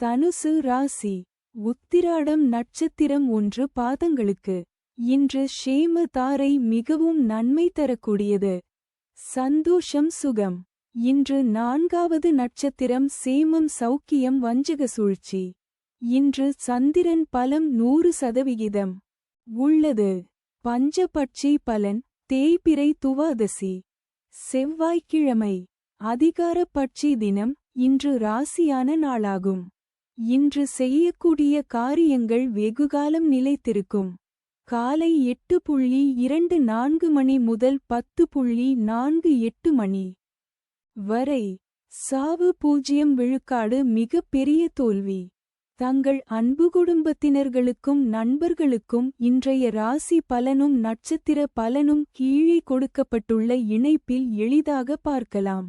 தனுசு ராசி. உத்திராடம் நட்சத்திரம் 1 பாதங்களுக்கு. இன்று ஷேம தாரை மிகவும் நன்மை தரக்கூடியது. சந்தோஷம் சுகம். இன்று 4வது நட்சத்திரம் சேமம் சௌக்கியம் வஞ்சக சூழ்ச்சி. இன்று சந்திரன் பலம் 100% உள்ளது. பஞ்சபட்சி பலன் தேய்பிறை துவாதசி. செவ்வாய்க்கிழமை. அதிகார பட்சி தினம். இன்று ராசியான நாளாகும். இன்று செய்யக்கூடிய காரியங்கள் வெகுகாலம் நிலைத்திருக்கும். காலை 8:24 மணி முதல் 10:48 மணி வரை. சாவு 0 விழுக்காடு மிக பெரிய தோல்வி. தங்கள் அன்பு குடும்பத்தினர்களுக்கும் நண்பர்களுக்கும் இன்றைய ராசி பலனும் நட்சத்திர பலனும் கீழே கொடுக்கப்பட்டுள்ள இணைப்பில் எளிதாக பார்க்கலாம்.